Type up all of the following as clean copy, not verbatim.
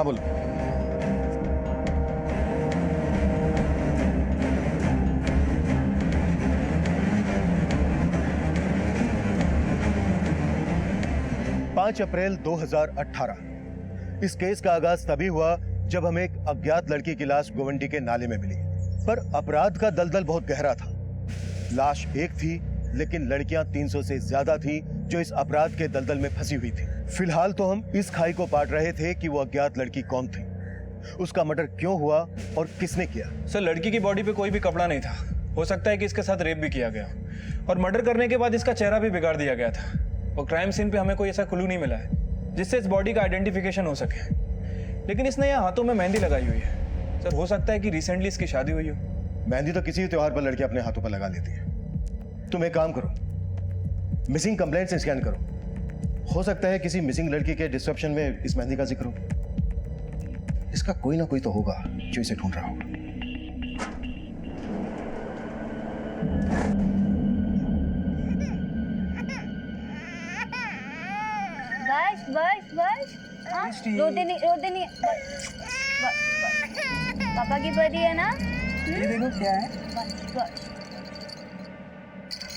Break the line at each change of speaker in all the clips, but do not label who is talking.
हाँ बोलो। अप्रैल 2018 इस केस का आगाज तभी हुआ जब हमें एक अज्ञात लड़की की लाश गोवंडी के नाले में मिली। पर अपराध का दलदल बहुत गहरा था। लाश एक थी, लेकिन लड़कियां 300 से ज्यादा थी जो इस अपराध के दलदल में फंसी हुई थी। फिलहाल तो हम इस खाई को पाट रहे थे कि वो अज्ञात लड़की कौन थी, उसका मर्डर क्यों हुआ और किसने किया।
सर, लड़की की बॉडी पे कोई भी कपड़ा नहीं था। हो सकता है कि इसके साथ रेप भी किया गया और मर्डर करने के बाद इसका चेहरा भी बिगाड़ दिया गया था। और क्राइम सीन पे हमें कोई ऐसा क्लू नहीं मिला है जिससे इस बॉडी का आइडेंटिफिकेशन हो सके। लेकिन इसने यहाँ हाथों में मेहंदी लगाई हुई है। सर, हो सकता है कि रिसेंटली इसकी शादी हुई हो।
मेहंदी तो किसी त्योहार पर लड़की अपने हाथों पर लगा लेती है। तुम एक काम करो, मिसिंग कंप्लेंट से स्कैन करो। हो सकता है किसी मिसिंग लड़की के डिस्क्रिप्शन में इस मेहंदी का जिक्र हो। इसका कोई ना कोई तो होगा जो इसे ढूंढ रहा होगा।
बस बस बस, हाँ रोते नहीं पापा की परी है ना।
ये देखो क्या है।
बस बस,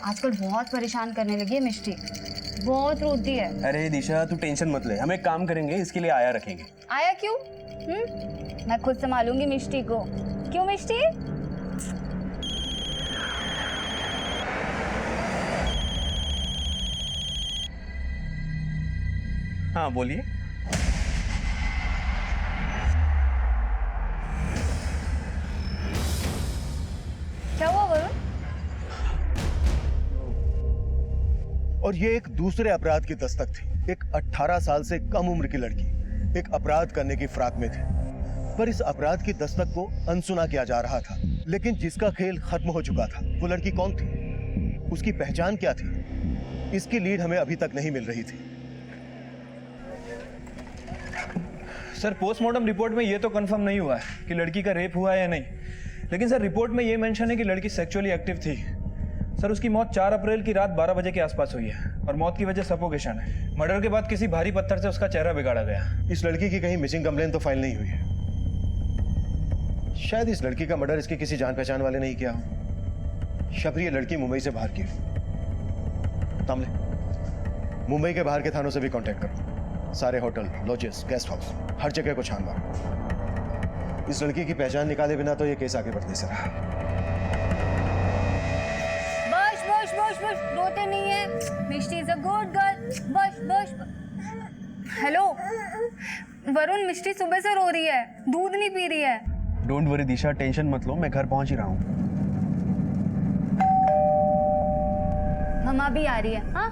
आजकल बहुत परेशान करने लगी है मिष्टी, बहुत रोती है।
अरे दिशा, तू टेंशन मत ले, हम एक काम करेंगे, इसके लिए आया रखेंगे।
आया क्यों? मैं खुद संभालूंगी मिष्टी को। क्यों मिष्टी?
हाँ बोलिए।
क्या हुआ वरुण?
और ये एक दूसरे अपराध की दस्तक थी। एक 18 साल से कम उम्र की लड़की एक अपराध करने की फिराक में थी, पर इस अपराध की दस्तक को अनसुना किया जा रहा था। लेकिन जिसका खेल खत्म हो चुका था, वो लड़की कौन थी, उसकी पहचान क्या थी, इसकी लीड हमें अभी तक नहीं मिल रही थी।
सर, पोस्टमार्टम रिपोर्ट में ये तो कंफर्म नहीं हुआ है कि लड़की का रेप हुआ है या नहीं। लेकिन सर, रिपोर्ट में ये मेंशन है कि लड़की सेक्सुअली एक्टिव थी। सर, उसकी मौत 4 अप्रैल की रात 12 बजे के आसपास हुई है और मौत की वजह सफोकेशन है। मर्डर के बाद किसी भारी पत्थर से उसका चेहरा बिगाड़ा गया।
इस लड़की की कहीं मिसिंग कंप्लेंट तो फाइल नहीं हुई है। शायद इस लड़की का मर्डर इसके किसी जान पहचान वाले ने ही किया हो। शबरी ये लड़की मुंबई से बाहर की है। तामले, मुंबई के बाहर के थानों से भी कांटेक्ट करो। सारे होटल, लॉजेस, गेस्ट हाउस, हर जगह को छान मारो। इस लड़की की पहचान निकाले बिना तो ये केस आगे बढ़ नहीं सकता।
बस बस बस बस, रोते नहीं है। मिष्टी इज अ गुड गर्ल। बस बस। हेलो वरुण, मिष्टी सुबह से रो रही है, दूध नहीं पी रही है।
डोंट वरी दिशा, टेंशन मत लो, मैं घर पहुंच ही रहा हूँ।
मम्मा भी आ रही है। हाँ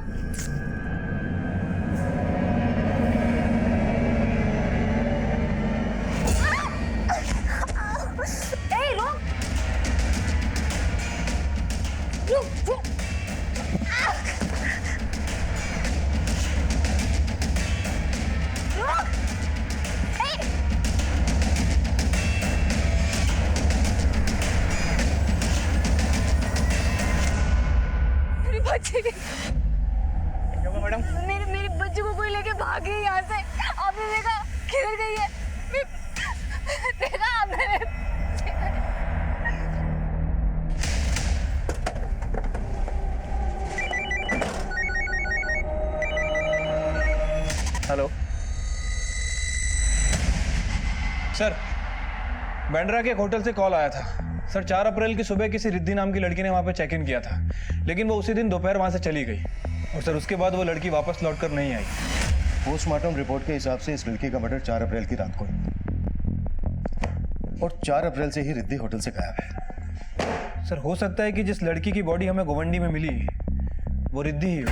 मैडम,
मेरे बच्चे को कोई लेके भाग गई यहाँ से। आपने देखा किधर गई है? देखा आपने?
हेलो
सर, बैंड्रा के एक होटल से कॉल आया था। सर, 4 अप्रैल की सुबह किसी रिद्धि नाम की लड़की ने वहाँ पे चेक इन किया था, लेकिन वो उसी दिन दोपहर वहाँ से चली गई। और सर, उसके बाद वो लड़की वापस लौटकर नहीं आई।
पोस्टमार्टम रिपोर्ट के हिसाब से इस लड़की का मर्डर 4 अप्रैल की रात को और 4 अप्रैल से ही रिद्धि होटल से गायब है।
सर, हो सकता है कि जिस लड़की की बॉडी हमें गोवंडी में मिली वो रिद्धि ही हो।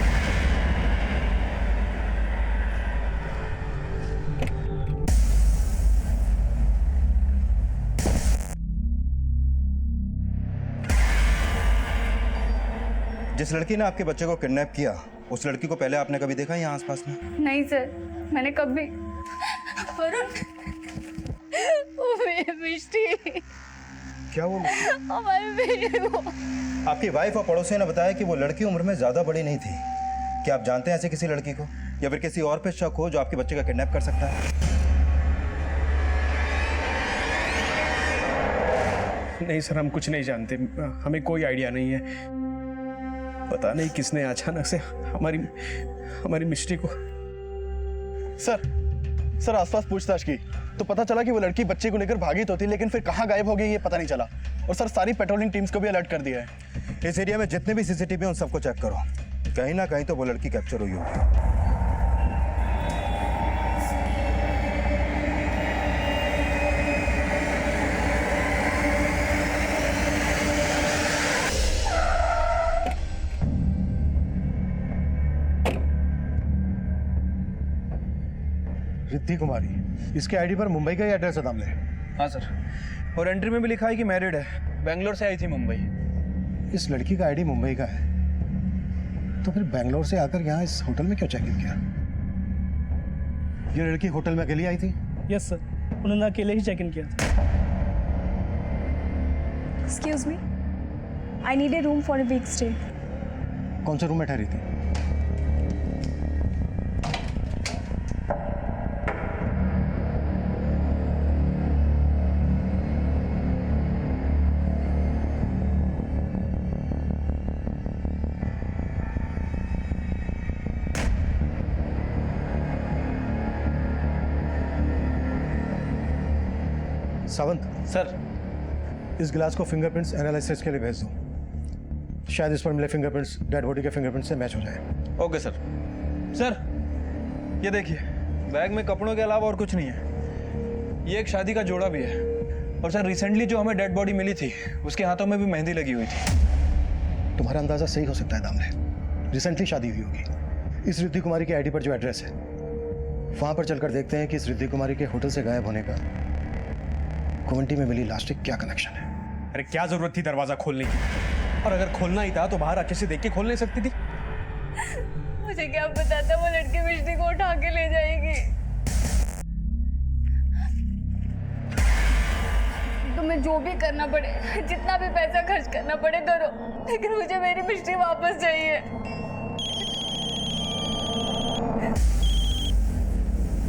जिस लड़की ने आपके बच्चे को किडनैप किया, उस लड़की को पहले आपने कभी देखा यहाँ आसपास में?
नहीं सर, मैंने कभी। मिष्टी,
क्या वो
हमारे बेटे को।
आपकी वाइफ और पड़ोसियों ने बताया कि वो लड़की उम्र में ज्यादा बड़ी नहीं थी। क्या आप जानते हैं ऐसे किसी लड़की को, या फिर किसी और पे शक हो जो आपके बच्चे का किडनैप कर सकता है?
नहीं सर, हम कुछ नहीं जानते, हमें कोई आइडिया नहीं है। पता नहीं किसने अचानक से हमारी मिस्ट्री को।
सर आसपास पूछताछ की तो पता चला कि वो लड़की बच्चे को लेकर भागी तो थी, लेकिन फिर कहाँ गायब हो गई ये पता नहीं चला। और सर सारी पेट्रोलिंग टीम्स को भी अलर्ट कर दिया है।
इस एरिया में जितने भी सीसीटीवी हैं उन सबको चेक करो, कहीं ना कहीं तो वो लड़की कैप्चर हुई होगी।
रिद्धि कुमारी, इसके आईडी पर मुंबई का ही एड्रेस है दामले।
हाँ सर, और एंट्री में भी लिखा है कि मैरिड है, बेंगलोर से आई थी मुंबई।
इस लड़की का आईडी मुंबई का है, तो फिर बेंगलोर से आकर यहाँ इस होटल में क्यों चेक इन किया? ये लड़की होटल में अकेली आई थी?
यस सर, उन्होंने अकेले ही चेक इन किया था।
Excuse me, I need a room for a week stay.
कौन से रूम में ठहरी थी? सावंत
सर,
इस गिलास को फिंगरप्रिंट्स एनालिसिस के लिए भेज दो। शायद इस पर मिले फिंगरप्रिंट्स डेड बॉडी के फिंगरप्रिंट्स से मैच हो जाए।
Okay sir. सर ये देखिए, बैग में कपड़ों के अलावा और कुछ नहीं है। ये एक शादी का जोड़ा भी है। और सर रिसेंटली जो हमें डेड बॉडी मिली थी उसके हाथों में भी मेहंदी लगी हुई थी।
तुम्हारा अंदाजा सही हो सकता है दामले, रिसेंटली शादी हुई होगी। इस रिद्धि कुमारी की आईडी पर जो एड्रेस है वहां पर चलकर देखते हैं कि इस रिद्धि कुमारी के होटल से गायब होने का गुवाहाटी में मिली लाश से क्या कनेक्शन है।
अरे क्या जरूरत थी दरवाजा खोलने की? और अगर खोलना ही था तो बाहर आके से देख के खोल नहीं सकती थी?
मुझे क्या पता था वो लड़की मिष्टी को उठा के ले जाएगी। तुम्हें जो भी करना पड़े, जितना भी पैसा खर्च करना पड़े करो, लेकिन मुझे मेरी मिष्टी वापस चाहिए।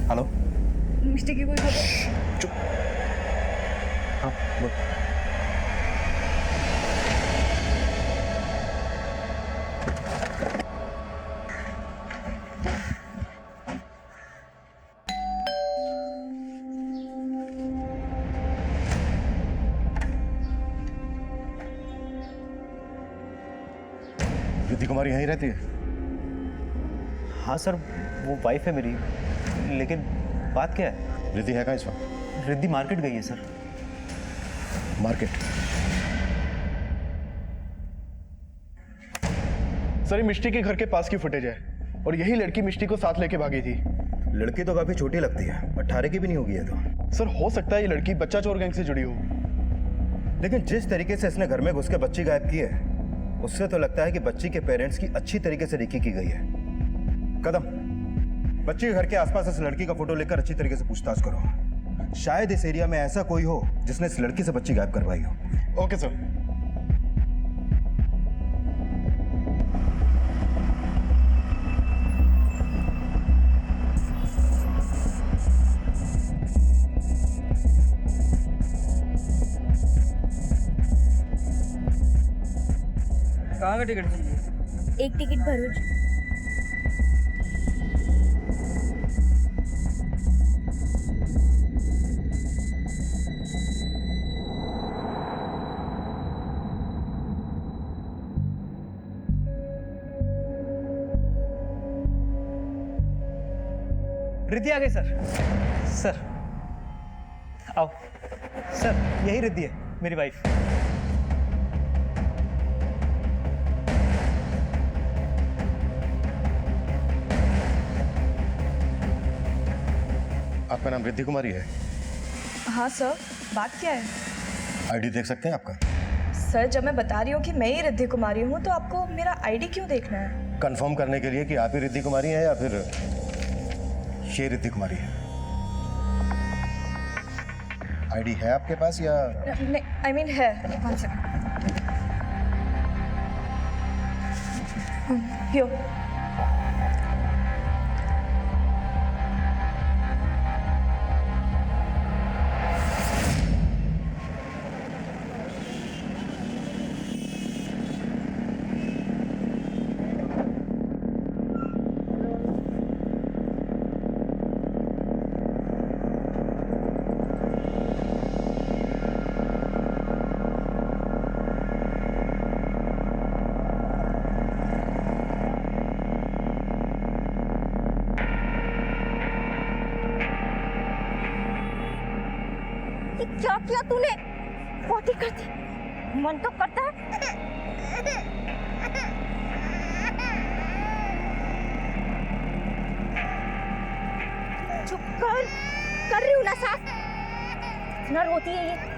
हेलो,
मिष्टी की कोई खबर?
चुप। हाँ बोल।
रिद्धि कुमारी यहीं रहती है?
हाँ सर, वो वाइफ है मेरी, लेकिन बात क्या है?
रिद्धि है कहाँ इस वक्त?
रिद्धि मार्केट गई है सर।
मार्केट?
सर ये मिष्टी के घर के पास की फुटेज है और यही लड़की मिष्टी को साथ लेके भागी थी।
लड़की तो काफी छोटी लगती है, 18 की भी नहीं होगी ये तो।
सर हो सकता है ये लड़की बच्चा चोर गैंग से जुड़ी हो।
लेकिन जिस तरीके से इसने घर में घुस के बच्ची गायब की है उससे तो लगता है कि बच्ची के पेरेंट्स की अच्छी तरीके से रेकी की गई है। कदम, बच्ची के घर के आसपास इस लड़की का फोटो लेकर अच्छी तरीके से पूछताछ करो। शायद इस एरिया में ऐसा कोई हो जिसने इस लड़की से बच्ची गायब करवाई हो।
Okay sir.
कहाँ का टिकट चाहिए?
एक टिकट भरूच।
रिद्धि आ गई सर। सर आओ। सर यही रिद्धि है, मेरी वाइफ।
आपका नाम रिद्धि कुमारी है?
हाँ सर, बात क्या है?
आईडी देख सकते हैं आपका?
सर जब मैं बता रही हूँ कि मैं ही रिद्धि कुमारी हूँ तो आपको मेरा आईडी क्यों देखना है?
कंफर्म करने के लिए कि आप ही रिद्धि कुमारी हैं या फिर ये रिद्धि कुमारी है। आईडी है आपके पास या?
नहीं, आई मीन है। One second. यो।
क्या किया तूने? पोटी कर दी। मन तो करता है। चुप कर रही हूँ ना सास। इतना रोती है ये।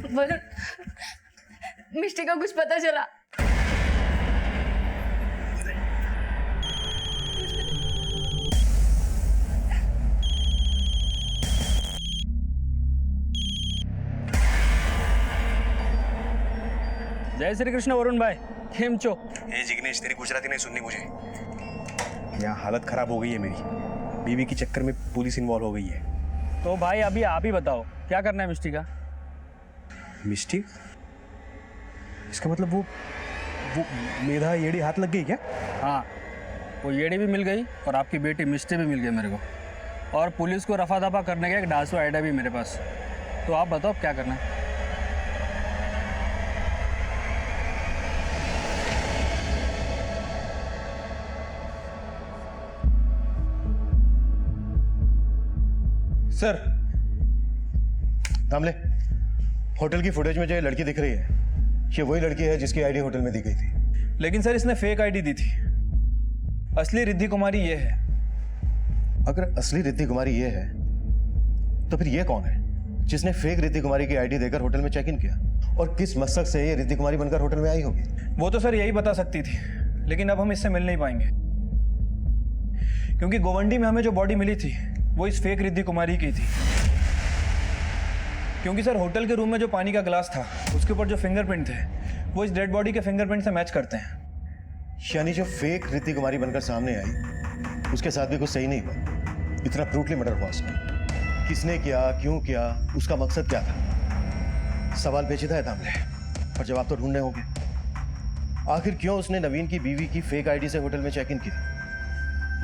वरुण, मिष्टी का कुछ पता चला?
जय श्री कृष्ण वरुण भाई, केम छो?
ए जिग्नेश, तेरी गुजराती नहीं सुननी मुझे। यहाँ हालत खराब हो गई है मेरी। बीवी के चक्कर में पुलिस इन्वॉल्व हो गई है।
तो भाई अभी आप ही बताओ क्या करना है मिष्टी का?
मिस्टी? इसका मतलब वो मेधा येड़ी हाथ लग गई क्या?
हाँ, वो येड़ी भी मिल गई और आपकी बेटी मिष्टी भी मिल गई मेरे को। और पुलिस को रफा दफा करने का एक डासू आइडिया भी मेरे पास। तो आप बताओ क्या करना है?
सर,
दामले, होटल की फुटेज में जो ये लड़की दिख रही है, ये वही लड़की है जिसकी आईडी होटल में दी गई थी।
लेकिन सर इसने फेक आईडी दी थी। असली रिद्धि कुमारी ये है।
अगर असली रिद्धि कुमारी ये है, तो फिर ये कौन है जिसने फेक रिद्धि कुमारी की आईडी देकर होटल में चेक इन किया? और किस मकसद से ये रिद्धि कुमारी बनकर होटल में आई होगी?
वो तो सर यही बता सकती थी, लेकिन अब हम इससे मिल नहीं पाएंगे, क्योंकि गोवंडी में हमें जो बॉडी मिली थी वो इस फेक रिद्धि कुमारी की थी। क्योंकि सर होटल के रूम में जो पानी का ग्लास था उसके ऊपर जो फिंगरप्रिंट थे वो इस डेड बॉडी के फिंगरप्रिंट से मैच करते हैं।
यानी जो फेक रिद्धि कुमारी बनकर सामने आई, उसके साथ भी कुछ सही नहीं हुआ। इतना ब्रूटली मर्डर हुआ उसका। किसने किया, क्यों किया, उसका मकसद क्या था? सवाल पेचीदा है दामले, और जवाब तो ढूंढने होंगे। आखिर क्यों उसने नवीन की बीवी की फेक आईडी से होटल में चेक इन किया?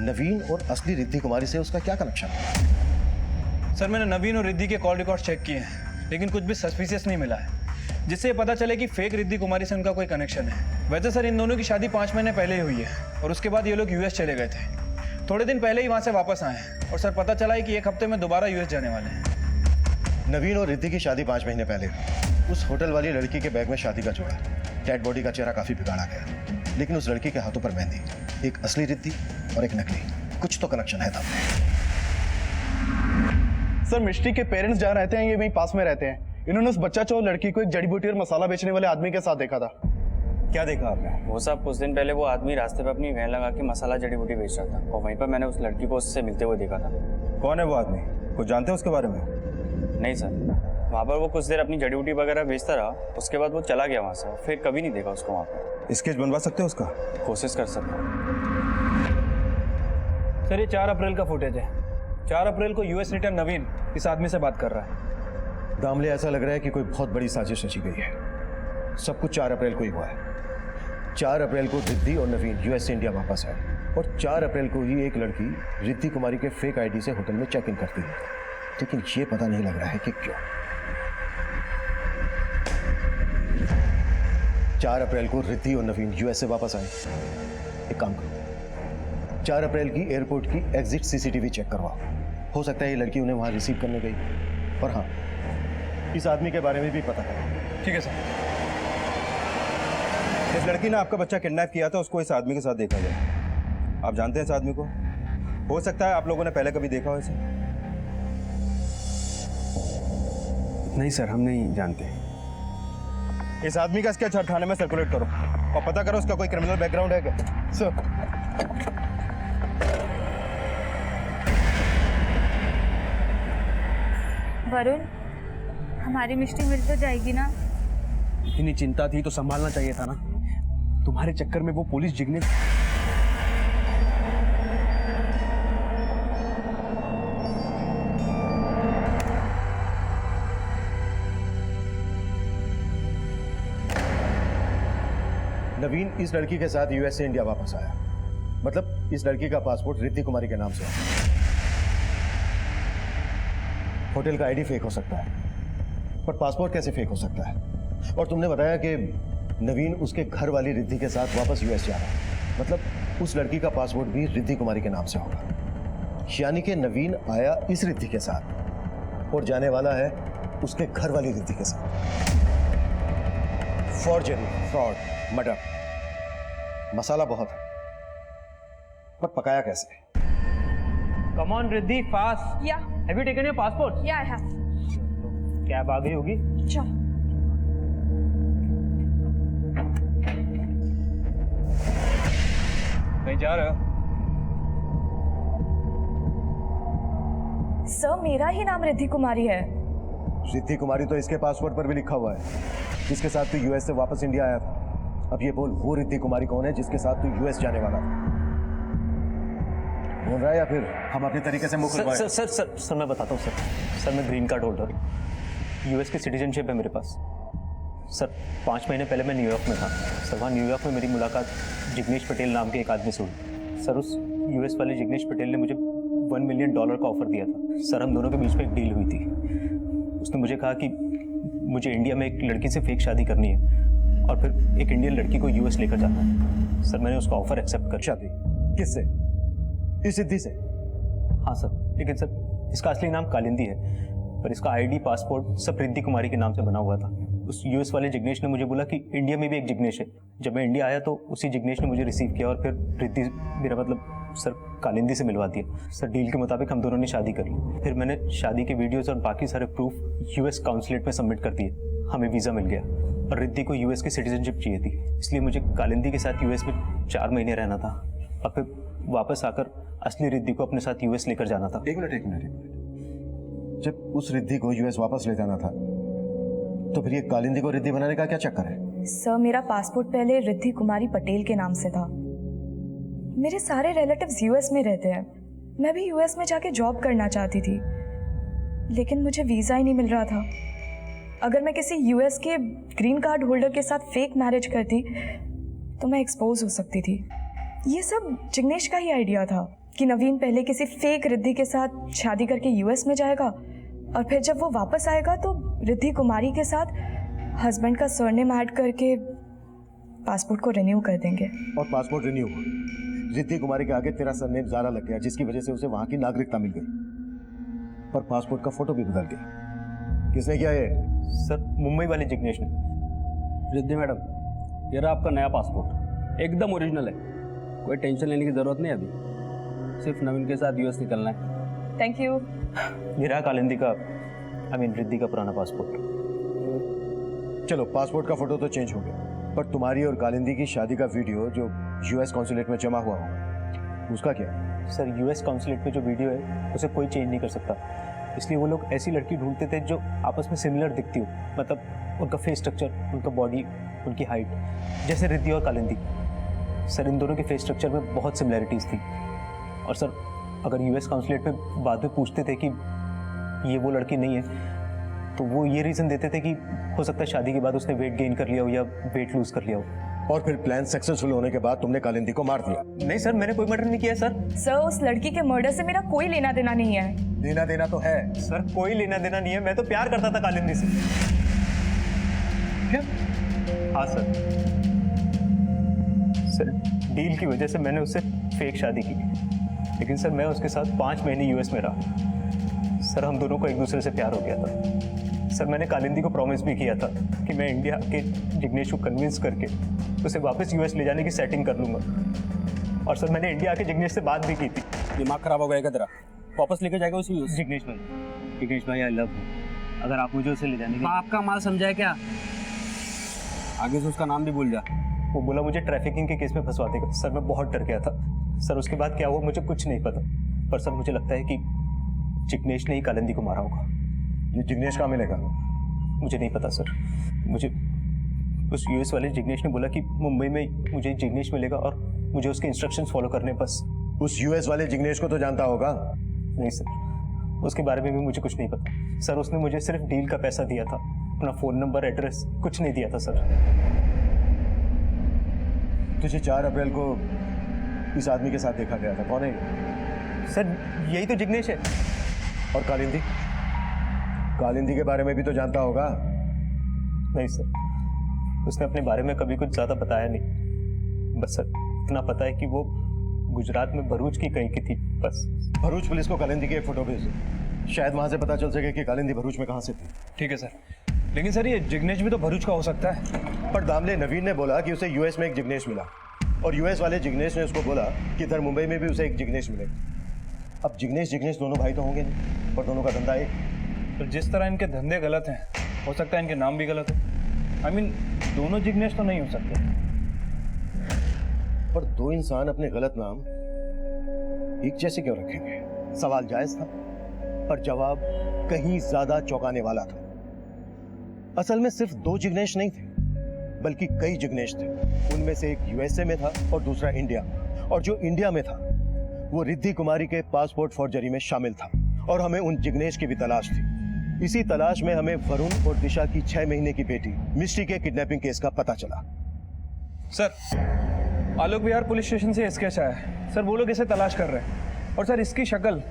नवीन और असली रिद्धि कुमारी से उसका क्या कनेक्शन है?
सर, मैंने नवीन और रिद्धि के कॉल रिकॉर्ड चेक किए हैं, लेकिन कुछ भी सस्पिशियस नहीं मिला है जिससे ये पता चले कि फेक रिद्धि कुमारी से उनका कोई कनेक्शन है। वैसे सर इन दोनों की शादी 5 महीने पहले ही हुई है और उसके बाद ये लोग यूएस चले गए थे। थोड़े दिन पहले ही वहाँ से वापस आए हैं और सर पता चला है कि 1 हफ्ते में दोबारा यूएस जाने वाले हैं।
नवीन और रिद्धि की शादी 5 महीने पहले हुई। उस होटल वाली लड़की के बैग में शादी का जोड़ा, डेड बॉडी का चेहरा काफी बिगाड़ा गया, लेकिन उस लड़की के हाथों पर मेहंदी, एक असली रिद्धि और एक नकली। कुछ तो कनेक्शन है तब।
सर, मिष्टी के पेरेंट्स जहाँ रहते हैं ये वहीं पास में रहते हैं। इन्होंने उस बच्चा चोर लड़की को एक जड़ी बूटी और मसाला बेचने वाले आदमी के साथ देखा था।
क्या देखा आपने?
वो सब कुछ दिन पहले वो आदमी रास्ते पे अपनी वैन लगा के मसाला जड़ी बूटी बेच रहा था और वहीं पर मैंने उस लड़की को उससे मिलते हुए देखा था।
कौन है वो आदमी? कुछ जानते हैं उसके बारे में?
नहीं सर, वहाँ पर वो कुछ देर अपनी जड़ी बूटी वगैरह बेचता रहा, उसके बाद वो चला गया वहाँ से, फिर कभी नहीं देखा उसको वहाँ पर।
स्केच बनवा सकते हो उसका?
कोशिश कर सकता हूँ।
सर, ये 4 अप्रैल का फुटेज है। 4 अप्रैल को यूएस रिटर्न नवीन इस आदमी से बात कर रहा है।
दामले, ऐसा लग रहा है कि कोई बहुत बड़ी साजिश रची गई है। सब कुछ 4 अप्रैल को ही हुआ है। 4 अप्रैल को रिद्धि और नवीन यूएस से इंडिया वापस आए और 4 अप्रैल को ही एक लड़की रिद्धि कुमारी के फेक आईडी से होटल में चेक इन करती है, लेकिन ये पता नहीं लग रहा है कि क्यों। 4 अप्रैल को रिद्धि और नवीन यूएस से वापस आए। एक काम करो, 4 अप्रैल की एयरपोर्ट की एग्जिट सीसीटीवी चेक करवाओ। हो सकता है ये लड़की उन्हें वहां रिसीव करने गई। और हाँ, इस आदमी के बारे में भी पता करो।
ठीक है सर।
इस लड़की ने आपका बच्चा किडनैप किया था, उसको इस आदमी के साथ देखा गया। आप जानते हैं इस आदमी को? हो सकता है आप लोगों ने पहले कभी देखा हो इसे।
नहीं सर, हम नहीं जानते।
इस आदमी का स्केच हर थाने में सर्कुलेट करो और पता करो उसका कोई क्रिमिनल बैकग्राउंड है क्या।
सर,
वरुण, हमारी मिष्टी मिल तो जाएगी ना?
इतनी चिंता थी तो संभालना चाहिए था ना। तुम्हारे चक्कर में वो पुलिस जिग्नेश।
नवीन इस लड़की के साथ यूएस से इंडिया वापस आया। मतलब इस लड़की का पासपोर्ट रिद्धि कुमारी के नाम से है। होटल का आईडी फेक हो सकता है, पर पासपोर्ट कैसे फेक हो सकता है? और तुमने बताया कि नवीन उसके घर वाली रिद्धि के साथ वापस यूएस जा रहा है। मतलब उस लड़की का पासपोर्ट भी रिद्धि कुमारी के नाम से होगा। यानी कि नवीन आया इस रिद्धि के साथ और जाने वाला है उसके घर वाली रिद्धि के साथ। फॉर्जरी, फ्रॉड, मर्डर, मसाला बहुत है, पर पकाया कैसे?
Come on Riddhi, fast.
Yeah
have you taken your passport?
Yeah I have.
Cab आ गई होगी।
चल।
कहीं जा रहे हो?
सर, मेरा ही नाम रिद्धि कुमारी है।
रिद्धि कुमारी तो इसके पासपोर्ट पर भी लिखा हुआ है, जिसके साथ तू यूएस से वापस इंडिया आया था। अब ये बोल, वो रिद्धि कुमारी कौन है जिसके साथ तू यूएस जाने वाला था? बोल रहा है या फिर हम अपने तरीके से मुख
सर सर सर सर मैं बताता हूँ सर मैं ग्रीन कार्ड होल्डर, यूएस की सिटीजनशिप है मेरे पास। सर 5 महीने पहले मैं न्यूयॉर्क में था। सर वहाँ न्यूयॉर्क में मेरी मुलाकात जिग्नेश पटेल नाम के एक आदमी से हुई। सर उस यूएस वाले जिग्नेश पटेल ने मुझे $1 मिलियन का ऑफर दिया था। सर हम दोनों के बीच में एक डील हुई थी। उसने मुझे कहा कि मुझे इंडिया में एक लड़की से फेक शादी करनी है और फिर एक इंडियन लड़की को यूएस लेकर जाना है। सर मैंने उसका ऑफर एक्सेप्ट कर।
शादी किससे? इस रिद्धि से?
हाँ सर, लेकिन सर इसका असली नाम कालिंदी है, पर इसका आईडी पासपोर्ट सब रिद्धि कुमारी के नाम से बना हुआ था। उस यूएस वाले जिग्नेश ने मुझे बोला कि इंडिया में भी एक जिग्नेश है। जब मैं इंडिया आया तो उसी जिग्नेश ने मुझे रिसीव किया और फिर रिद्धि, मेरा मतलब सर कालिंदी से मिलवा दिया। सर डील के मुताबिक हम दोनों ने शादी कर ली। फिर मैंने शादी के वीडियोस और बाकी सारे प्रूफ यूएस काउंसलेट में सबमिट कर दिए। हमें वीज़ा मिल गया और रिद्धि को यूएस की सिटीजनशिप चाहिए थी, इसलिए मुझे कालिंदी के साथ यूएस में 4 महीने रहना था और फिर वापस आकर असली रिद्धि को अपने साथ यूएस लेकर जाना था।
एक मिनट। जब उस रिद्धि को यूएस वापस ले जाना था तो फिर ये कालिंदी को रिद्धि बनाने का क्या चक्कर है?
सर मेरा पासपोर्ट पहले रिद्धि कुमारी पटेल के नाम से था। मेरे सारे रिलेटिव्स यूएस में रहते हैं। मैं भी यूएस में जाके जॉब करना चाहती थी, लेकिन मुझे वीज़ा ही नहीं मिल रहा था। अगर मैं किसी यूएस के ग्रीन कार्ड होल्डर के साथ फेक मैरिज करती तो मैं एक्सपोज हो सकती थी। ये सब जिग्नेश का ही आइडिया था कि नवीन पहले किसी फेक रिद्धि के साथ शादी करके यूएस में जाएगा और फिर जब वो वापस आएगा तो रिद्धि कुमारी के साथ हस्बैंड का सरनेम ऐड करके पासपोर्ट को रिन्यू कर देंगे।
और पासपोर्ट रिन्यू हुआ, रिद्धि कुमारी के आगे तेरा सरनेम ज़ारा लग गया, जिसकी वजह से उसे वहां की नागरिकता मिल गई, पर पासपोर्ट का फोटो भी बदल गया। किसने किया ये?
सर मुंबई वाले जिग्नेश ने।
रिद्धि मैडम, ये रहा आपका नया पासपोर्ट, एकदम ओरिजिनल है। कोई टेंशन लेने की जरूरत नहीं, अभी सिर्फ नवीन के साथ यूएस निकलना है।
Thank you.
ये रहा कालिंदी का, रिद्धि का पुराना पासपोर्ट।
चलो पासपोर्ट का फोटो तो चेंज हो गया, पर तुम्हारी और कालिंदी की शादी का वीडियो जो यूएस कॉन्सुलेट में जमा हुआ होगा, उसका क्या?
सर यूएस काउंसलेट पे जो वीडियो है उसे कोई चेंज नहीं कर सकता, इसलिए वो लोग ऐसी लड़की ढूंढते थे जो आपस में सिमिलर दिखती हो, मतलब उनका फेस स्ट्रक्चर, उनका बॉडी, उनकी हाइट, जैसे रिद्धि और कालिंदी। सर इन दोनों के फेस स्ट्रक्चर में बहुत सिमिलैरिटीज़ थी। और सर अगर यूएस काउंसलेट पे बाद में पूछते थे कि ये वो लड़की नहीं है, तो वो ये रीज़न देते थे कि हो सकता है शादी के बाद उसने वेट गेन कर लिया हो या वेट लूज कर लिया हो।
और फिर प्लान सक्सेसफुल होने के बाद तुमने कालिंदी को मार दिया?
नहीं सर, मैंने कोई मर्डर नहीं किया सर।
सर उस लड़की के मर्डर से मेरा कोई लेना देना नहीं है।
लेना देना तो है
सर, कोई लेना देना नहीं है। मैं तो प्यार करता था कालिंदी से।
क्या?
हाँ सर डील की वजह से मैंने उससे फेक शादी की, लेकिन सर मैं उसके साथ 5 महीने यूएस में रहा। सर हम दोनों को एक दूसरे से प्यार हो गया था। सर मैंने कालिंदी को प्रॉमिस भी किया था कि मैं इंडिया के जिग्नेश को कन्विंस करके उसे वापस यूएस ले जाने की सेटिंग कर लूँगा। और सर मैंने इंडिया आके जिग्नेश से बात भी की थी।
दिमाग खराब हो गया तेरा? वापस लेके जाएगा उसी यूएस?
जिग्नेश भाई आई लव यू। अगर आप मुझे उसे ले जाने के...
आपका माल समझाए क्या? आगे से उसका नाम भी भूल जा।
वो बोला मुझे ट्रैफिकिंग के केस में फंसवा देगा। सर मैं बहुत डर गया था। सर उसके बाद क्या हुआ मुझे कुछ नहीं पता, पर सर मुझे लगता है कि जिग्नेश ने ही कालिंदी को मारा होगा।
ये जिग्नेश कहाँ मिलेगा?
मुझे नहीं पता सर। मुझे उस यूएस वाले जिग्नेश ने बोला कि मुंबई में मुझे जिग्नेश मिलेगा और मुझे उसके इंस्ट्रक्शंस फॉलो करने बस।
उस यूएस वाले जिग्नेश को तो जानता होगा?
नहीं सर, उसके बारे में भी मुझे कुछ नहीं पता सर। उसने मुझे सिर्फ डील का पैसा दिया था, अपना फ़ोन नंबर, एड्रेस कुछ नहीं दिया था सर।
तुझे 4 अप्रैल को इस आदमी के साथ देखा गया था, कौन है ये?
सर यही तो जिग्नेश है।
और कालिंदी? कालिंदी के बारे में भी तो जानता होगा?
नहीं सर, उसने अपने बारे में कभी कुछ ज़्यादा बताया नहीं। बस सर इतना पता है कि वो गुजरात में भरूच की कहीं की थी, बस।
भरूच पुलिस को कालिंदी की एक फोटो भेज दो, शायद वहां से पता चल सके कि कालिंदी भरूच में कहां से थी।
ठीक है सर, लेकिन सर ये जिग्नेश भी तो भरूच का हो सकता है।
पर दामले नवीन ने बोला कि उसे यूएस में एक जिग्नेश मिला, और यूएस वाले जिग्नेश ने उसको बोला कि इधर मुंबई में भी उसे एक जिग्नेश मिलेगा। अब जिग्नेश दोनों भाई तो होंगे नहीं, पर दोनों का धंधा एक।
तो जिस तरह इनके धंधे गलत हैं, हो सकता है इनके नाम भी गलत हो। आई मीन दोनों जिग्नेश तो नहीं हो सकते।
पर दो इंसान अपने गलत नाम एक जैसे क्यों रखेंगे? सवाल जायज था, पर जवाब कहीं ज्यादा चौंकाने वाला था। असल में सिर्फ 2 जिग्नेश नहीं थे, बल्कि कई जिग्नेश थे। उनमें से एक यूएसए में था और दूसरा इंडिया में। और जो इंडिया में था वो रिद्धि कुमारी के पासपोर्ट फॉर्जरी में शामिल था, और हमें उन जिग्नेश की भी तलाश थी। इसी तलाश में हमें वरुण और दिशा की 6 महीने की बेटी मिष्टी के किडनैपिंग केस का पता चला।
सर आलोक विहार पुलिस स्टेशन से स्केच आया है सर, वो लोग इसे तलाश कर रहे हैं। और सर इसकी शक्ल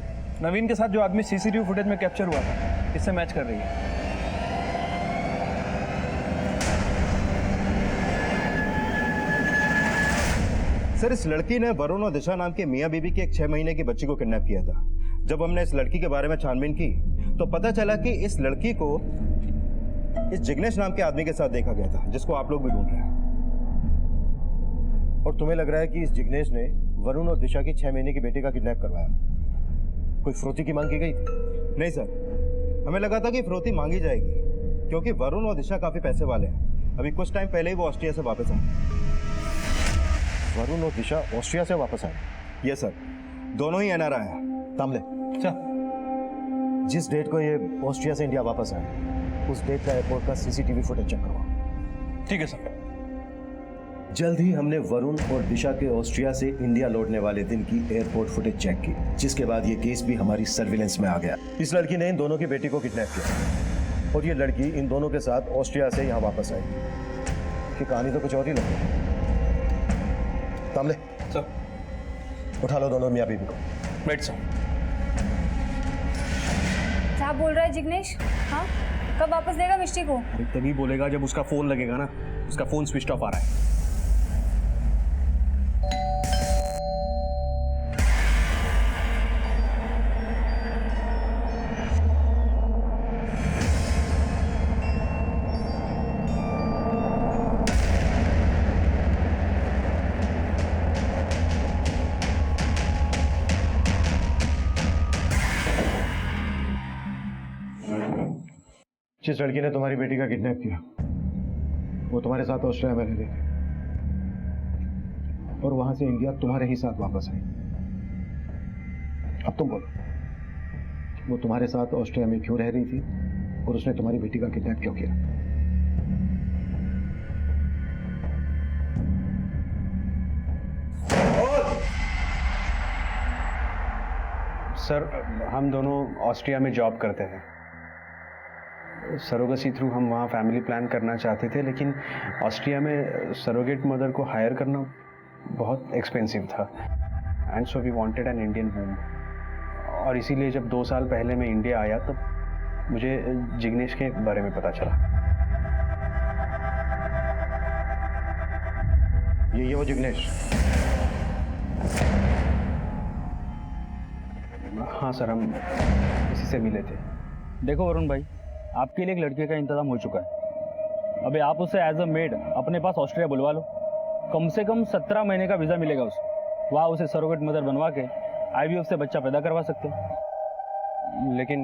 नवीन के साथ जो आदमी सीसीटीवी फुटेज में कैप्चर हुआ था इससे मैच कर रही है।
सर इस लड़की ने वरुण और दिशा नाम के मियां बीबी की एक 6 महीने की बच्ची को किडनैप किया था। जब हमने इस लड़की के बारे में छानबीन की तो पता चला कि इस लड़की को इस जिग्नेश नाम के आदमी के साथ देखा गया था, जिसको आप लोग भी ढूंढ रहे हैं।
और तुम्हें लग रहा है कि इस जिग्नेश ने वरुण और दिशा की 6 महीने की बेटी का किडनैप करवाया? कोई फ्रोती की मांग की गई थी?
नहीं सर, हमें लगा था कि फिरौती मांगी जाएगी, क्योंकि वरुण और दिशा काफी पैसे वाले हैं। अभी कुछ टाइम पहले ही वो ऑस्ट्रिया से वापस आए।
वरुण और दिशा ऑस्ट्रिया से वापस आए?
यस सर, दोनों ही एनआरआई हैं।
तामले,
अच्छा
जिस डेट को ये ऑस्ट्रिया से इंडिया वापस आए उस डेट का एयरपोर्ट का सीसीटीवी फुटेज चेक करवाओ।
ठीक है सर।
जल्द ही हमने वरुण और दिशा के ऑस्ट्रिया से इंडिया लौटने वाले दिन की एयरपोर्ट फुटेज चेक की, जिसके बाद ये केस भी हमारी सर्विलेंस में आ गया। इस लड़की ने इन दोनों की बेटी को किडनैप किया, और ये लड़की इन दोनों के साथ ऑस्ट्रिया से यहाँ वापस आई। कि कहानी तो कुछ और ही लग रही है। तामले
सर
उठा लो दोनों मियाँ बीबी को।
Wait sir.
क्या बोल रहा है जिग्नेश? हाँ, कब वापस देगा मिष्टी को?
तभी बोलेगा जब उसका फोन लगेगा ना। उसका फोन स्विच ऑफ आ रहा है।
जिस लड़की ने तुम्हारी बेटी का किडनैप किया वो तुम्हारे साथ ऑस्ट्रेलिया में रह रही थी, और वहां से इंडिया तुम्हारे ही साथ वापस आई। अब तुम बोलो, वो तुम्हारे साथ ऑस्ट्रेलिया में क्यों रह रही थी, और उसने तुम्हारी बेटी का किडनैप क्यों किया?
सर हम दोनों ऑस्ट्रिया में जॉब करते हैं। सरोगेसी थ्रू हम वहाँ फैमिली प्लान करना चाहते थे, लेकिन ऑस्ट्रिया में सरोगेट मदर को हायर करना बहुत एक्सपेंसिव था, and so we wanted an Indian womb. और इसीलिए जब 2 साल पहले मैं इंडिया आया तब मुझे जिग्नेश के बारे में पता चला।
ये वो जिग्नेश?
हाँ सर, हम इसी से मिले थे।
देखो वरुण भाई, आपके लिए एक लड़के का इंतजाम हो चुका है। अभी आप उसे एज अ मेड अपने पास ऑस्ट्रिया बुलवा लो। कम से कम 17 महीने का वीज़ा मिलेगा उसे। वहाँ उसे सरोगेट मदर बनवा के IVF से बच्चा पैदा करवा सकते हो।
लेकिन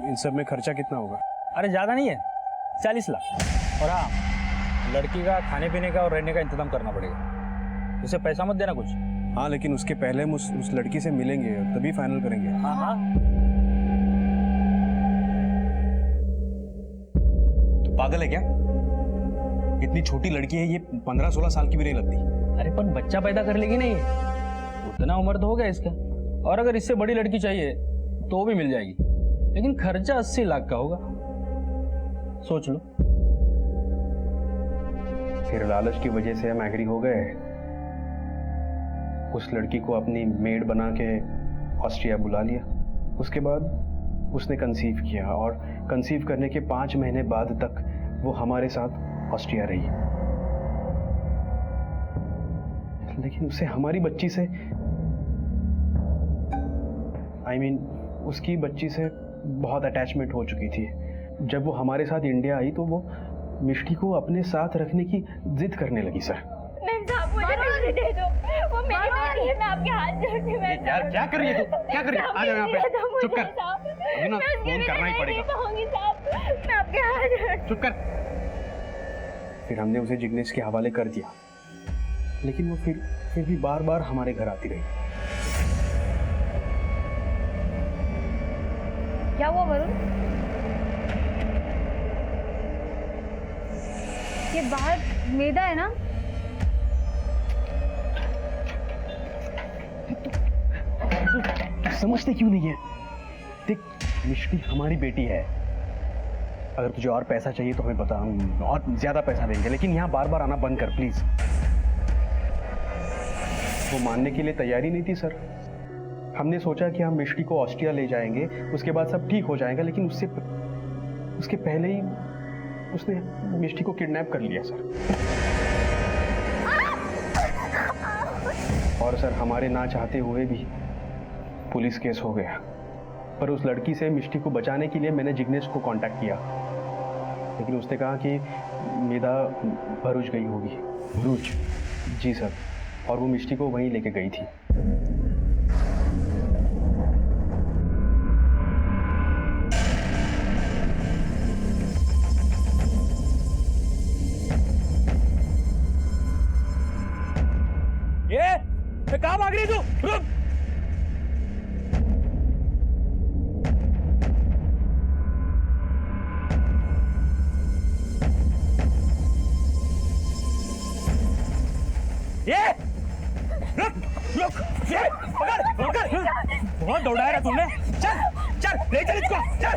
इन सब में खर्चा कितना होगा?
अरे ज़्यादा नहीं है, 40 लाख। और हाँ, लड़की का खाने पीने का और रहने का इंतजाम करना पड़ेगा। उसे पैसा मत देना कुछ।
हाँ, लेकिन उसके पहले हम उस लड़की से मिलेंगे, तभी फाइनल करेंगे।
हाँ हाँ।
पागल है क्या? इतनी छोटी लड़की है, ये 15-16 साल की भी नहीं लगती।
अरे पर बच्चा पैदा कर लेगी नहीं, उतना उम्र तो हो गया इसका। और अगर इससे बड़ी लड़की चाहिए तो भी मिल जाएगी, लेकिन खर्चा 80 लाख का होगा, सोच लो।
फिर लालच की वजह से हम एग्री हो गए। उस लड़की को अपनी मेड बना के ऑस्ट्रिया बुला लिया। उसके बाद उसने कंसीव किया और कंसीव करने के 5 महीने बाद तक वो हमारे साथ ऑस्ट्रिया रही। लेकिन उसे हमारी बच्ची से उसकी बच्ची से बहुत अटैचमेंट हो चुकी थी। जब वो हमारे साथ इंडिया आई तो वो मिष्टी को अपने साथ रखने की जिद करने लगी सर।
मुझे मिष्टी दे दो, वो मेरी बेटी है, मैं आपके हाथ जोड़ती हूँ।
यार क्या कर रही है तू? क्या कर रही है? आ जाओ यहाँ पे। चुप कर। अभी ना फोन करना ही पड़ेगा।
मैं आपके हाथ जोड़ती हूँ।
चुप कर। फिर हमने उसे जिग्नेश के हवाले कर दिया, लेकिन वो फिर भी बार बार हमारे घर आती रही।
क्या हुआ वरुण? ये बाहर मेदा है ना?
तू समझते क्यों नहीं है? देख, मिष्टी हमारी बेटी है। अगर तुझे और पैसा चाहिए तो हमें बता, हम और ज्यादा पैसा देंगे, लेकिन यहाँ बार बार आना बंद कर प्लीज। वो मानने के लिए तैयारी नहीं थी सर। हमने सोचा कि हम मिष्टी को ऑस्ट्रिया ले जाएंगे, उसके बाद सब ठीक हो जाएगा, लेकिन उसके पहले ही उसने मिष्टी को किडनैप कर लिया सर। और सर हमारे ना चाहते हुए भी पुलिस केस हो गया। पर उस लड़की से मिष्टी को बचाने के लिए मैंने जिग्नेश को कांटेक्ट किया, लेकिन उसने कहा कि मेदा भरूच गई होगी। भरूच? जी सर, और वो मिष्टी को वहीं लेके गई थी।
ये कहाँ भाग रही तू? रुक! बहुत दौड़ाया रहा तुमने। चल ले चल इसको। चल।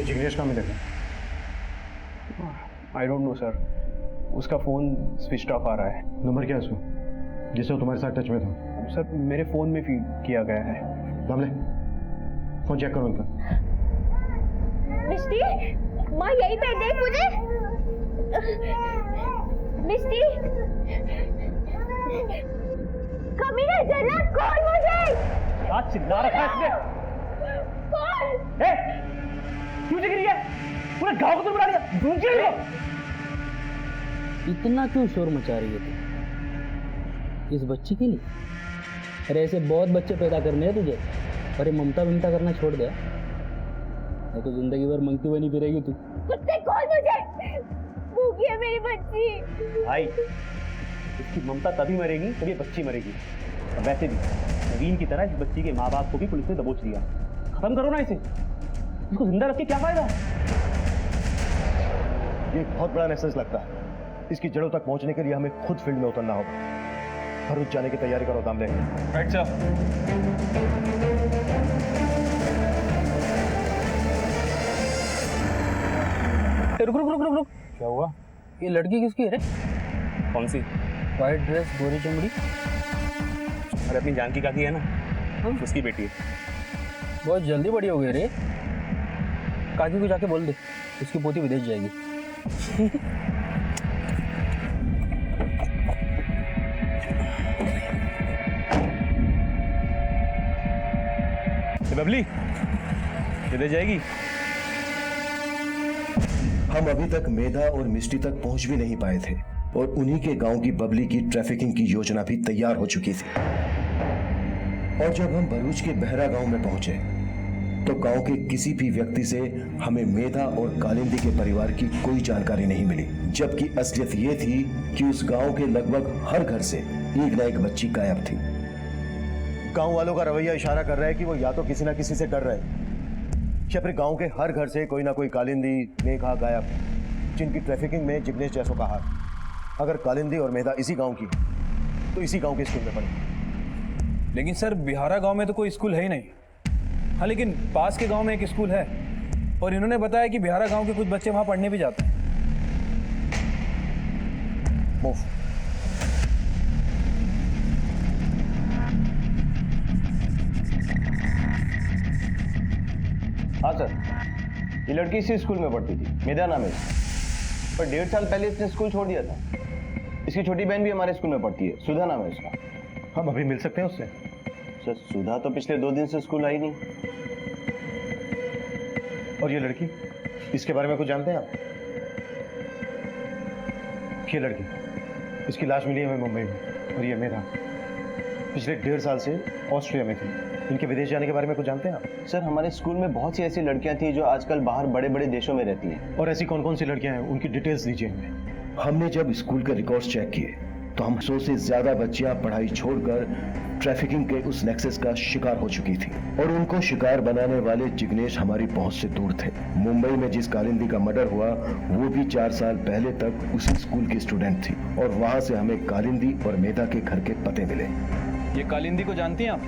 जिग्नेश कहाँ मिलेगा?
आई डोंट नो सर, उसका फोन स्विच ऑफ आ रहा है।
नंबर क्या है उसमें जिससे वो तुम्हारे साथ टच में था?
सर मेरे फोन में फीड किया गया है।
दामले, फोन चेक करो उनका।
मिष्टी, माँ यहीं पे देख मुझे। मिष्टी, कमीने जन्नत कौन मुझे?
आज चिल्ला रखा है इसने।
कौन?
क्यों जग रही है? पूरे गांव को तो बुला लिया। ढूंढ रही हो?
इतना क्यों शोर मचा रही है तू इस बच्ची के लिए? अरे ऐसे बहुत बच्चे पैदा करने हैं तुझे। अरे ममता विमता करना छोड़ दे, नहीं तो जिंदगी भर मंगती बनी फिरेगी तू।
कुत्ते कौन मुझे? भूखी है मेरी बच्ची।
भाई, इसकी ममता तभी मरेगी जब ये बच्ची मरेगी। और वैसे भी नवीन की तरह इस बच्ची के माँ बाप को भी पुलिस ने दबोच लिया। खत्म करो ना इसे, इसको जिंदा रख के क्या फायदा?
ये एक बहुत बड़ा मैसेज लगता है। इसकी जड़ों तक पहुंचने के लिए हमें खुद फील्ड में उतरना होगा। भरूच जाने की तैयारी करो दामले।
Right sir.
रुक। क्या हुआ? ये लड़की किसकी है रे?
कौन सी?
व्हाइट ड्रेस, गोरी चमड़ी।
अरे अपनी जानकी काकी है ना, उसकी बेटी है।
बहुत जल्दी बड़ी हो गई रे। काकी को जाके बोल दे, उसकी पोती विदेश जाएगी।
बबली विदेश जाएगी।
हम अभी तक मेधा और मिष्टी तक पहुंच भी नहीं पाए थे और उन्हीं के गांव की बबली की ट्रैफिकिंग की योजना भी तैयार हो चुकी थी। और जब हम भरूच के बहरा गांव में पहुंचे
तो गांव के किसी भी व्यक्ति से हमें मेधा और कालिंदी के परिवार की कोई जानकारी नहीं मिली, जबकि असलियत ये थी कि उस गांव के लगभग हर घर से एक न एक बच्ची गायब थी।
गांव वालों का रवैया इशारा कर रहा है कि वो या तो किसी ना किसी से डर रहे हैं या फिर गांव के हर घर से कोई ना कोई कालिंदी मेघा गायब, जिनकी ट्रैफिकिंग में जिग्नेश जैसों का हाथ। अगर कालिंदी और मेधा इसी गांव की तो इसी गांव के स्कूल में पढ़े।
लेकिन सर बिहारा गांव में तो कोई स्कूल है ही नहीं। हाँ, लेकिन पास के गांव में एक स्कूल है और इन्होंने बताया कि बिहारा गांव के कुछ बच्चे वहां पढ़ने भी जाते हैं।
हाँ सर, ये लड़की इसी स्कूल में पढ़ती थी, मेधा नाम है, पर 1.5 साल पहले इसने स्कूल छोड़ दिया था। इसकी छोटी बहन भी हमारे स्कूल में पढ़ती है, सुधा नाम है उसका।
हम अभी मिल सकते हैं उससे?
सर सुधा तो पिछले 2 दिन से स्कूल आई नहीं।
और ये लड़की, इसके बारे में कुछ जानते हैं आप? ये लड़की, इसकी लाश मिली हमें मुंबई में, और ये मेधा पिछले 1.5 साल से ऑस्ट्रिया में थी। इनके विदेश जाने के बारे में कुछ जानते हैं आप?
सर हमारे स्कूल में बहुत सी ऐसी लड़कियां थी जो आजकल बाहर बड़े बड़े देशों में रहती हैं।
और ऐसी कौन कौन सी लड़कियां हैं, उनकी डिटेल्स दीजिए हमें।
हमने जब स्कूल के रिकॉर्ड्स चेक किए तो हम 100 से ज्यादा बच्चियां पढ़ाई छोड़कर ट्रैफिकिंग के उस नेक्सस का शिकार हो चुकी थी, और उनको शिकार बनाने वाले जिग्नेश हमारी पहुंच से दूर थे। मुंबई में जिस कालिंदी का मर्डर हुआ वो भी 4 साल पहले तक उसी स्कूल की स्टूडेंट थी, और वहां से हमें कालिंदी और मेधा के घर के पते मिले।
ये कालिंदी को जानती हैं आप?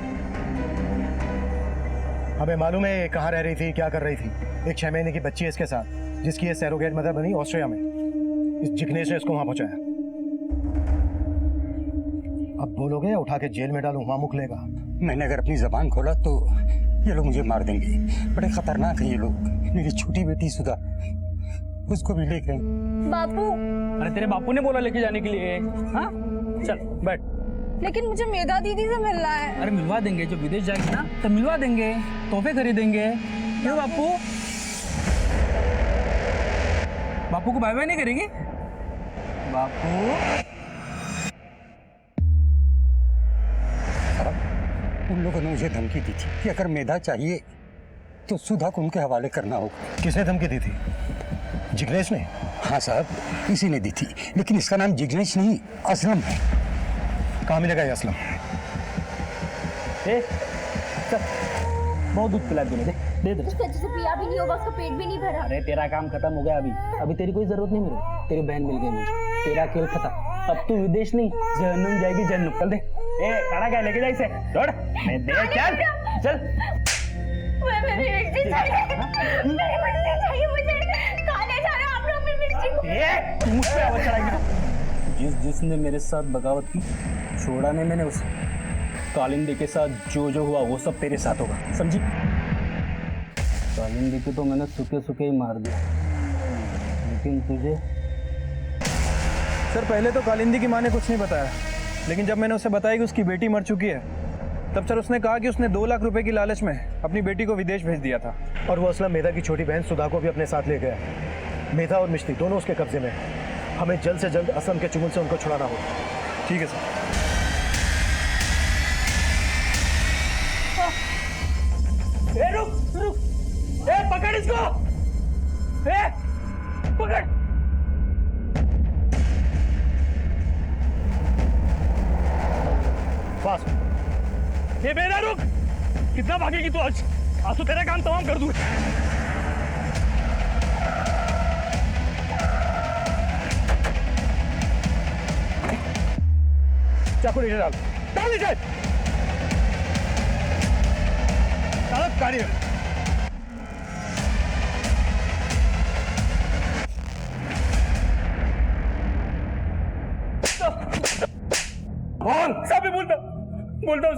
हमें मालूम है ये कहाँ रह रही थी, क्या कर रही थी। एक 6 महीने की बच्ची है इसके साथ, जिसकी ये सैरोगेट मदर बनी ऑस्ट्रिया में। इस जिग्नेश ने इसको वहां पहुंचाया। अब बोलोगे या उठा के जेल में डालूं, वहां मुख लेगा।
मैंने अगर अपनी जबान खोला तो ये लोग मुझे मार देंगे। बड़े खतरनाक हैं ये लोग। मेरी छोटी बेटी सुधा, उसको भी ले गए।
बापू,
अरे तेरे बापू ने बोला लेके जाने के लिए। हाँ चल बैठ।
लेकिन मुझे मेधा दीदी से मिलना है।
अरे मिलवा देंगे, जब विदेश जाएगी ना तो मिलवा देंगे, तोहफे खरीदेंगे। क्यों बापू? बापू को बाय बाय नहीं करेंगे? बापू
उन लोगों ने मुझे धमकी दी थी कि अगर मेधा चाहिए तो सुधा को उनके हवाले करना होगा।
किसने धमकी दी थी? जिग्नेश ने?
हाँ साहब, इसी ने दी थी, लेकिन इसका नाम जिग्नेश नहीं असलम है।
कहाँ मिलेगा ये असलम?
बहुत दूध पिला दे दे दे।
उसका अच्छे से पिया भी नहीं होगा, उसका पेट भी नहीं भरा।
अरे तेरा काम खत्म हो गया अभी तेरी कोई जरूरत नहीं मेरे। तेरी बहन मिल गई मुझे, तेरा खेल खत्म। अब तू विदेश नहीं जहन्नुम जाएगी, जहन्नुम। चल दे। ए काड़ा क्या लेके जा इसे, दौड़। मैं दे चल चल।
मेरी मिर्ची चाहिए, मेरी मिर्ची चाहिए मुझे। खाने जा रहे हो आप लोग मेरी मिर्ची को।
ए तू मुझ पे आवाज चढ़ाएगी? जिसने मेरे साथ बगावत की, छोड़ा नहीं मैंने उसे। कालिंदी के साथ जो हुआ वो सब तेरे साथ होगा, समझी? कालिंदी को तो मैंने सूखे सूखे ही मार दिया, लेकिन तुझे?
सर पहले तो कालिंदी की माँ ने कुछ नहीं बताया, लेकिन जब मैंने उसे बताया कि उसकी बेटी मर चुकी है, तब सर उसने कहा कि उसने 2 लाख रुपए की लालच में अपनी बेटी को विदेश भेज दिया था।
और वो असलम मेधा की छोटी बहन सुधा को भी अपने साथ ले गया। मेधा और मिश्ती दोनों उसके कब्जे में। हमें जल्द से जल्द असलम के चुंगल से उनको छुड़ाना होगा।
ठीक है सर।
ए रुक, ए पकड़ इसको, ए पकड़।
फास्ट।
ये मेरा रुक, कितना भागेगी तू आज? तो तेरा काम तमाम कर दूं।
चाकू नीचे डाल, डाल नीचे। चालक गाड़ी में।
साहब बोलता हूँ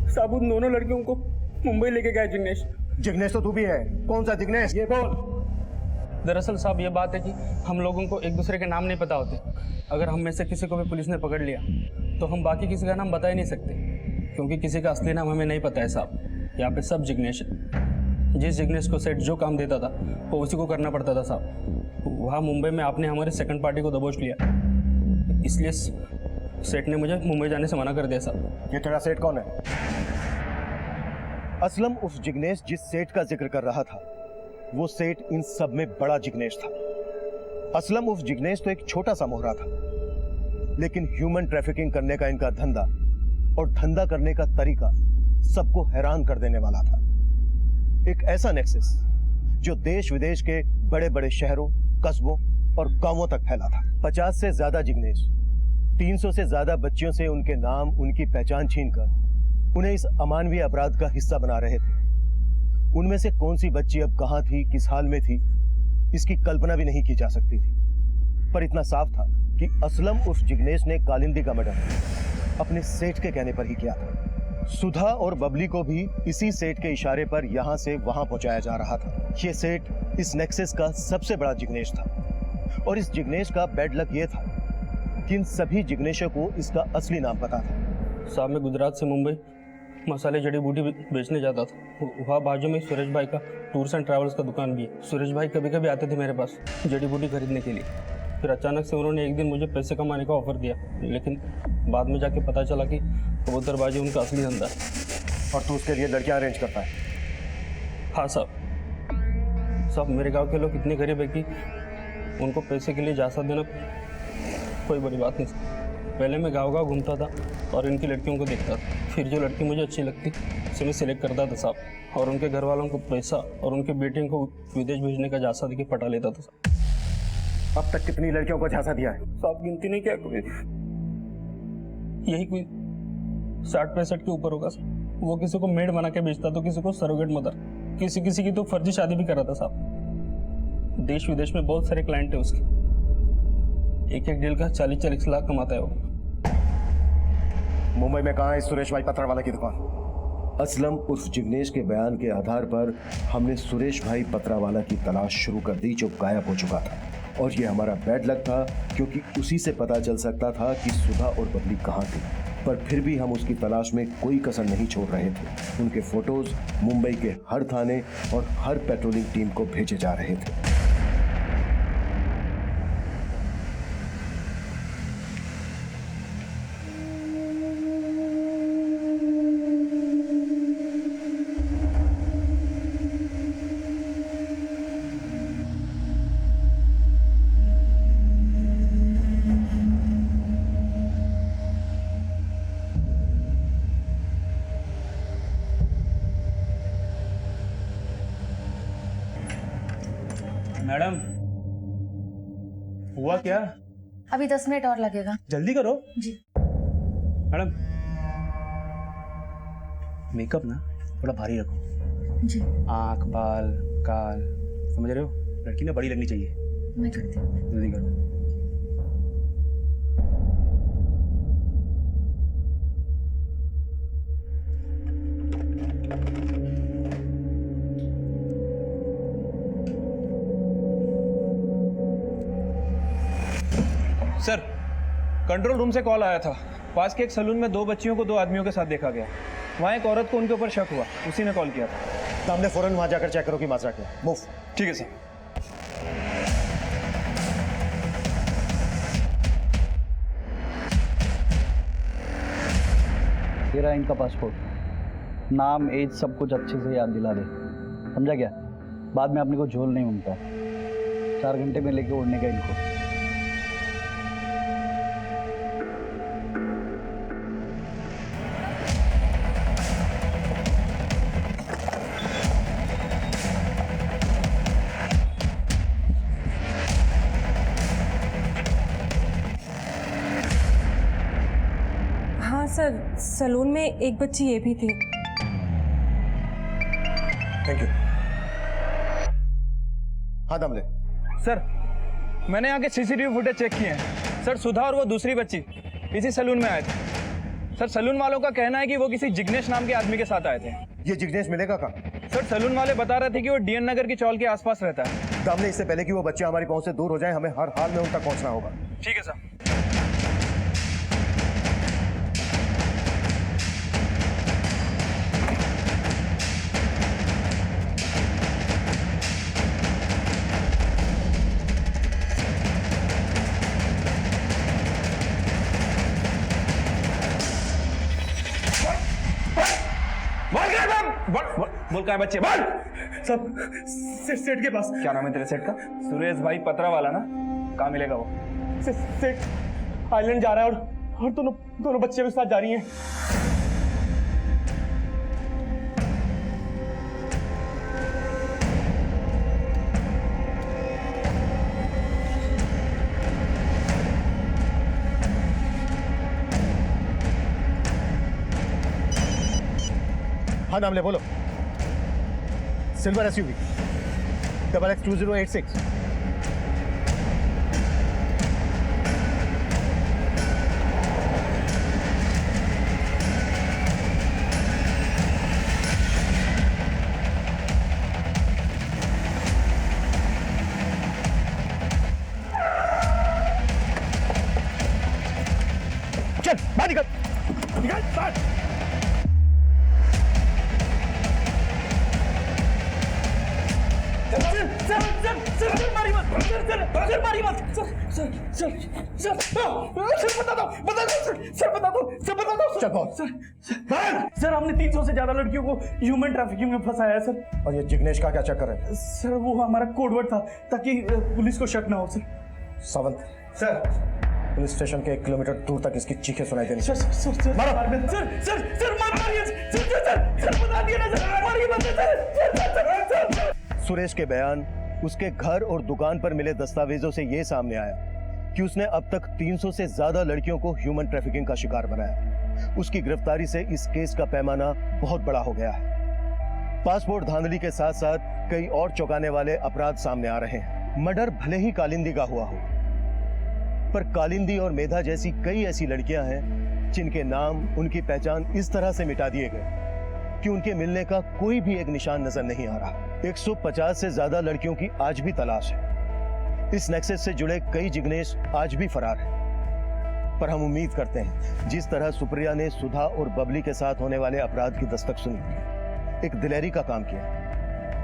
साहब उन दोनों लड़कियों को मुंबई लेके गया जिग्नेश।
जिग्नेश तो तू भी है। कौन सा जिग्नेश? ये कौन?
दरअसल साहब ये बात है कि हम लोगों को एक दूसरे के नाम नहीं पता होते। अगर हम में से किसी को भी पुलिस ने पकड़ लिया तो हम बाकी किसी का नाम बता ही नहीं सकते, क्योंकि किसी का असली नाम हमें नहीं पता है साहब। यहाँ पे सब जिग्नेश है। जिस जिग्नेश को सेठ जो काम देता था वो उसी को करना पड़ता था साहब। वहाँ मुंबई में आपने हमारे सेकंड पार्टी को दबोच लिया, इसलिए सेठ ने मुझे मुंबई जाने से मना कर दिया साहब।
ये तेरा सेठ कौन है? असलम उस जिग्नेश जिस सेठ का जिक्र कर रहा था, वो सेठ इन सब में बड़ा जिग्नेश था। असलम उस जिग्नेश तो एक छोटा सा मोहरा था, लेकिन ह्यूमन ट्रैफिकिंग करने का इनका धंधा और धंधा करने का तरीका सबको हैरान कर देने वाला था। एक ऐसा नेक्सस जो देश विदेश के बड़े बड़े शहरों, कस्बों और गांवों तक फैला था। 50 से ज्यादा जिग्नेश 300 से ज्यादा बच्चियों से उनके नाम, उनकी पहचान छीनकर उन्हें इस अमानवीय अपराध का हिस्सा बना रहे थे। उनमें से कौन सी बच्ची अब कहां थी, किस हाल में थी, इसकी कल्पना भी नहीं की जा सकती थी। पर इतना साफ था कि असलम उस जिग्नेश ने कालिंदी का मर्डर अपने सेठ के कहने पर ही किया था। सुधा और बबली को भी इसी सेठ के इशारे पर यहां से वहां पहुंचाया जा रहा था। यह सेठ इस नेक्सस का सबसे बड़ा जिग्नेश था, और इस जिग्नेश का बैड लक यह था कि इन सभी जिग्नेशों को इसका असली नाम पता था।
साहब मैं गुजरात से मुंबई मसाले जड़ी बूटी बेचने जाता था। वहाँ बाजू में सुरेश भाई का टूर्स एंड ट्रैवल्स का दुकान भी है। सुरेश भाई कभी कभी आते थे मेरे पास जड़ी बूटी खरीदने के लिए। फिर अचानक से उन्होंने एक दिन मुझे पैसे कमाने का ऑफर दिया, लेकिन बाद में जाके पता चला कि कबूतरबाजी उनका असली धंधा है।
और तू उसके लिए लड़कियां अरेंज करता है?
हाँ साहब मेरे गांव के लोग इतने गरीब है कि उनको पैसे के लिए जासा देना कोई बड़ी बात नहीं। पहले मैं गाँव गाँव घूमता था और इनकी लड़कियों को देखता था। फिर जो लड़की मुझे अच्छी लगती उसे मैं सिलेक्ट करता था साहब, और उनके घर वालों को पैसा और उनके बेटियों को विदेश भेजने का जासा देके पटा लेता था साहब।
अब तक कितनी लड़कियों को झांसा दिया है?
साहब गिनती नहीं क्या कोई, यही कोई 60-65 के ऊपर होगा सर। वो किसी को मेड बना के बेचता तो किसी को सरोगेट मदर, किसी की तो फर्जी शादी भी करा था साहब। देश विदेश में बहुत सारे क्लाइंट है उसके, एक डील का 40-40 लाख कमाता है वो।
मुंबई में कहाँ है सुरेश भाई पत्रवाला की दुकान?
असलम उर्फ जिग्नेश के बयान के आधार पर हमने सुरेश भाई पत्रावाला की तलाश शुरू कर दी, जो गायब हो चुका था। और ये हमारा बैड लक था, क्योंकि उसी से पता चल सकता था कि सुधा और बबली कहाँ थी। पर फिर भी हम उसकी तलाश में कोई कसर नहीं छोड़ रहे थे। उनके फोटोज मुंबई के हर थाने और हर पेट्रोलिंग टीम को भेजे जा रहे थे।
मैडम हुआ क्या?
अभी 10 मिनट और लगेगा।
जल्दी करो
जी।
मैडम मेकअप ना थोड़ा भारी रखो
जी।
आँख, बाल, काल, समझ रहे हो? लड़की ना बड़ी लगनी चाहिए।
मैं करती हूँ।
जल्दी करो।
सर कंट्रोल रूम से कॉल आया था। पास के एक सलून में 2 बच्चियों को 2 आदमियों के साथ देखा गया। वहाँ एक औरत को उनके ऊपर शक हुआ, उसी ने कॉल किया था।
सामने फौरन वहां जाकर चेक करो कि माजरा क्या। मूव।
ठीक है सर।
तेरा इनका पासपोर्ट, नाम, एज सब कुछ अच्छे से याद दिला दे, समझा क्या? बाद में अपने को झोल नहीं उनका। 4 घंटे में लेके उड़ने का इनको।
हाँ सर, सलून में एक बच्ची ये भी थी।
Thank you. हाँ दम ले।
सर मैंने यहाँ के सीसीटीवी फुटेज चेक किए हैं। सर सुधा और वो दूसरी बच्ची इसी सलून में आए थे। सर सलून वालों का कहना है कि वो किसी जिग्नेश नाम के आदमी के साथ आए थे।
ये जिग्नेश मिलेगा कहाँ?
सर सलून वाले बता रहे थे कि वो डीएन नगर की चौल के आसपास रहता है।
दम ले, इससे पहले कि वो बच्चे हमारी पहुंच से दूर हो जाए, हमें हर हाल में उन तक पहुंचना होगा।
ठीक है सर। बोल कहाँ है बच्चे, बोल।
सब सेठ के पास।
क्या नाम है तेरे सेठ का? सुरेश भाई पतरा वाला ना? कहाँ मिलेगा वो?
सेठ आइलैंड जा रहा है और दोनों बच्चे भी साथ जा रही हैं।
हाँ नाम ले, बोलो। Silver SUV XX2086। चल बाहर निकल, निकल बाहर।
सर हमने 300 से ज्यादा लड़कियों को ह्यूमन ट्रैफिकिंग में फंसाया है सर।
और ये जिग्नेश का क्या चक्कर है?
सर वो हमारा कोडवर्ड था ताकि पुलिस को शक ना हो sir.
Sawant
sir
police station के 1 किलोमीटर दूर तक इसकी चीखें सुनाई देनी।
सर सर सर मारो सर मार मारिए सर बता दिया ना सर, मारिए मत सर।
सुरेश के बयान, उसके घर और दुकान पर मिले दस्तावेजों से यह सामने आया कि उसने अब तक 300 से ज्यादा लड़कियों को ह्यूमन ट्रैफिकिंग का शिकार बनाया। उसकी गिरफ्तारी से इस केस का पैमाना बहुत बड़ा हो गया है। पासपोर्ट धांधली के साथ साथ कई और चौंकाने वाले अपराध सामने आ रहे हैं। मर्डर भले ही कालिंदी का हुआ हो, पर कालिंदी और मेधा जैसी कई ऐसी लड़कियां हैं जिनके नाम, उनकी पहचान इस तरह से मिटा दिए गए कि उनके मिलने का कोई भी एक निशान नजर नहीं आ रहा। 150 से ज्यादा लड़कियों की आज भी तलाश है। इस नेक्सस से जुड़े कई जिग्नेश आज भी फरार हैं। पर हम उम्मीद करते हैं जिस तरह सुप्रिया ने सुधा और बबली के साथ होने वाले अपराध की दस्तक सुनी, एक दिलेरी का काम किया,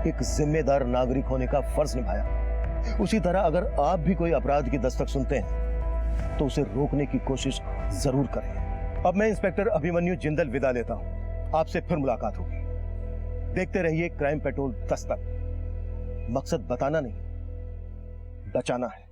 एक जिम्मेदार नागरिक होने का फर्ज निभाया, उसी तरह अगर आप भी कोई अपराध की दस्तक सुनते हैं तो उसे रोकने की कोशिश जरूर करें। अब मैं इंस्पेक्टर अभिमन्यु जिंदल विदा लेता हूं। आपसे फिर मुलाकात होगी। देखते रहिए क्राइम पेट्रोल दस्तक। मकसद बताना नहीं, बचाना है।